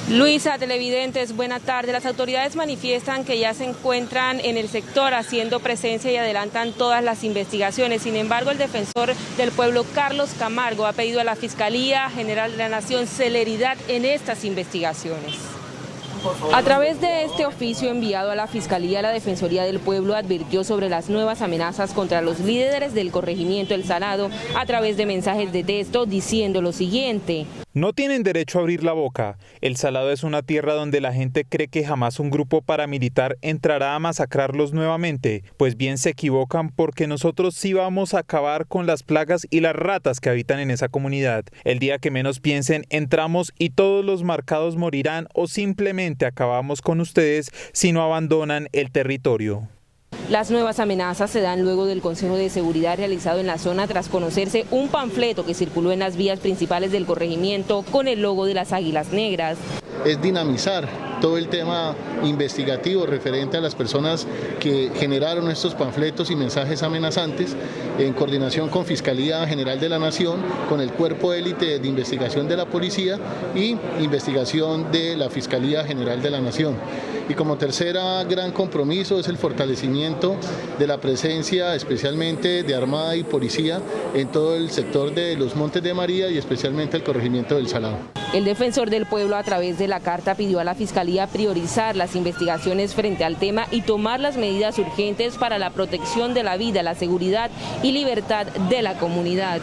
Luisa, televidentes, buena tarde. Las autoridades manifiestan que ya se encuentran en el sector haciendo presencia y adelantan todas las investigaciones. Sin embargo, el defensor del pueblo, Carlos Camargo, ha pedido a la Fiscalía General de la Nación celeridad en estas investigaciones. A través de este oficio enviado a la Fiscalía, la Defensoría del Pueblo advirtió sobre las nuevas amenazas contra los líderes del corregimiento El Salado a través de mensajes de texto diciendo lo siguiente. No tienen derecho a abrir la boca. El Salado es una tierra donde la gente cree que jamás un grupo paramilitar entrará a masacrarlos nuevamente. Pues bien se equivocan, porque nosotros sí vamos a acabar con las plagas y las ratas que habitan en esa comunidad. El día que menos piensen, entramos y todos los marcados morirán, o simplemente acabamos con ustedes si no abandonan el territorio. Las nuevas amenazas se dan luego del Consejo de Seguridad realizado en la zona tras conocerse un panfleto que circuló en las vías principales del corregimiento con el logo de las Águilas Negras. Es dinamizar todo el tema investigativo referente a las personas que generaron estos panfletos y mensajes amenazantes en coordinación con Fiscalía General de la Nación, con el Cuerpo Élite de Investigación de la Policía y investigación de la Fiscalía General de la Nación. Y como tercera gran compromiso es el fortalecimiento de la presencia especialmente de Armada y Policía en todo el sector de los Montes de María y especialmente el corregimiento del Salado. El defensor del pueblo a través de la carta pidió a la Fiscalía priorizar las investigaciones frente al tema y tomar las medidas urgentes para la protección de la vida, la seguridad y libertad de la comunidad.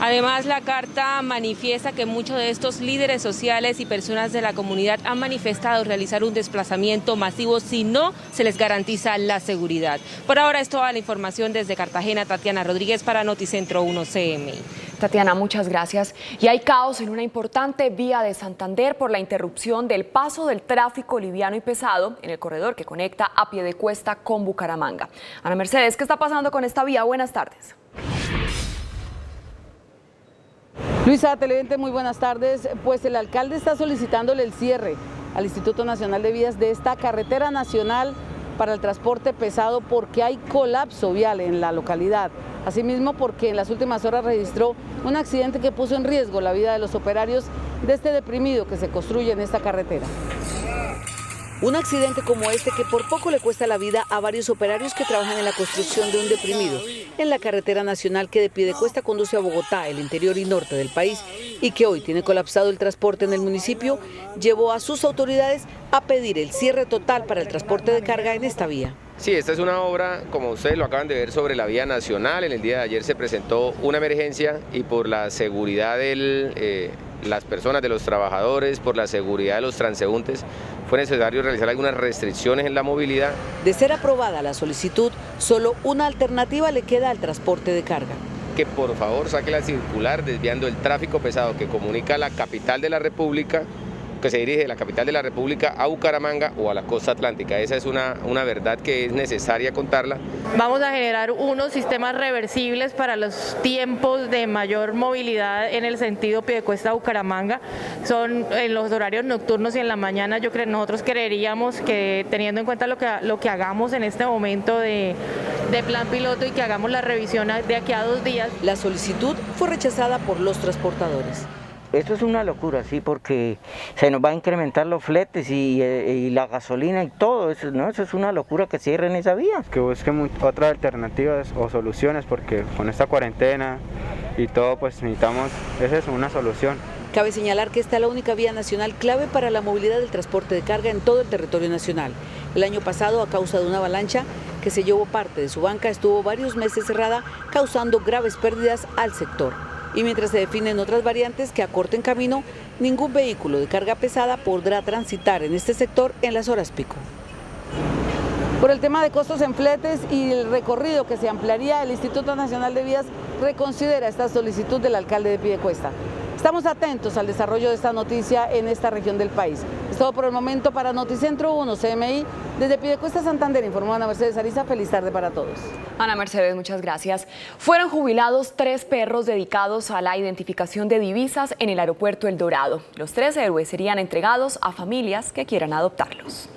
Además, la carta manifiesta que muchos de estos líderes sociales y personas de la comunidad han manifestado realizar un desplazamiento masivo si no se les garantiza la seguridad. Por ahora es toda la información desde Cartagena. Tatiana Rodríguez para Noticentro 1 CMI. Tatiana, muchas gracias. Y hay caos en una importante vía de Santander por la interrupción del paso del tráfico liviano y pesado en el corredor que conecta a Piedecuesta con Bucaramanga. Ana Mercedes, ¿qué está pasando con esta vía? Buenas tardes. Luisa, televidente, muy buenas tardes. Pues el alcalde está solicitándole el cierre al Instituto Nacional de Vías de esta carretera nacional para el transporte pesado porque hay colapso vial en la localidad. Asimismo, porque en las últimas horas registró un accidente que puso en riesgo la vida de los operarios de este deprimido que se construye en esta carretera. Un accidente como este que por poco le cuesta la vida a varios operarios que trabajan en la construcción de un deprimido en la carretera nacional que de Piedecuesta conduce a Bogotá, el interior y norte del país, y que hoy tiene colapsado el transporte en el municipio, llevó a sus autoridades a pedir el cierre total para el transporte de carga en esta vía. Sí, esta es una obra, como ustedes lo acaban de ver, sobre la vía nacional. En el día de ayer se presentó una emergencia y por la seguridad de las personas, de los trabajadores, por la seguridad de los transeúntes, fue necesario realizar algunas restricciones en la movilidad. De ser aprobada la solicitud, solo una alternativa le queda al transporte de carga. Que por favor saque la circular desviando el tráfico pesado que comunica la capital de la República, que se dirige de la capital de la República a Bucaramanga o a la costa atlántica. Esa es una verdad que es necesaria contarla. Vamos a generar unos sistemas reversibles para los tiempos de mayor movilidad en el sentido Piedecuesta-Bucaramanga. Son en los horarios nocturnos y en la mañana. Nosotros creeríamos que teniendo en cuenta lo que hagamos en este momento de plan piloto y que hagamos la revisión de aquí a 2 días. La solicitud fue rechazada por los transportadores. Esto es una locura, sí, porque se nos va a incrementar los fletes y la gasolina y todo eso, ¿no? Eso es una locura que cierren esa vía. Que busquen otras alternativas o soluciones, porque con esta cuarentena y todo, pues necesitamos, esa es una solución. Cabe señalar que esta es la única vía nacional clave para la movilidad del transporte de carga en todo el territorio nacional. El año pasado, a causa de una avalancha que se llevó parte de su banca, estuvo varios meses cerrada, causando graves pérdidas al sector. Y mientras se definen otras variantes que acorten camino, ningún vehículo de carga pesada podrá transitar en este sector en las horas pico. Por el tema de costos en fletes y el recorrido que se ampliaría, el Instituto Nacional de Vías reconsidera esta solicitud del alcalde de Piedecuesta. Estamos atentos al desarrollo de esta noticia en esta región del país. Es todo por el momento para Noticentro 1 CMI. Desde Piedecuesta, Santander, informó Ana Mercedes Ariza. Feliz tarde para todos. Ana Mercedes, muchas gracias. Fueron jubilados 3 perros dedicados a la identificación de divisas en el aeropuerto El Dorado. Los 3 héroes serían entregados a familias que quieran adoptarlos.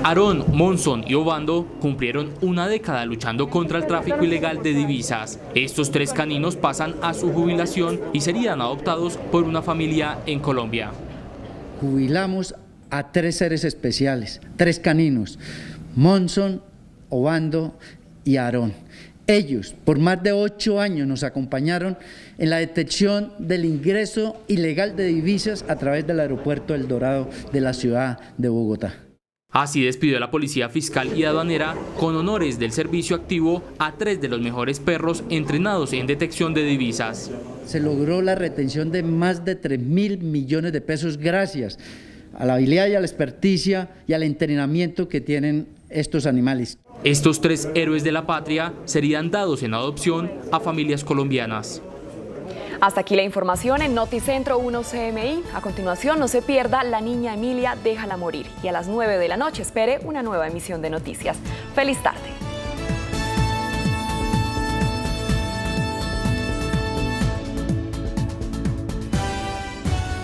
Aarón, Monzón y Obando cumplieron una década luchando contra el tráfico ilegal de divisas. Estos 3 caninos pasan a su jubilación y serían adoptados por una familia en Colombia. Jubilamos a 3 seres especiales, 3 caninos, Monzón, Obando y Aarón. Ellos, por más de 8 años, nos acompañaron en la detección del ingreso ilegal de divisas a través del aeropuerto El Dorado de la ciudad de Bogotá. Así despidió la Policía Fiscal y Aduanera con honores del servicio activo a 3 de los mejores perros entrenados en detección de divisas. Se logró la retención de más de 3.000 millones de pesos gracias a la habilidad y a la experticia y al entrenamiento que tienen estos animales. Estos 3 héroes de la patria serían dados en adopción a familias colombianas. Hasta aquí la información en Noticentro 1 CMI. A continuación, no se pierda La Niña Emilia, déjala morir. Y a las 9 de la noche espere una nueva emisión de noticias. ¡Feliz tarde!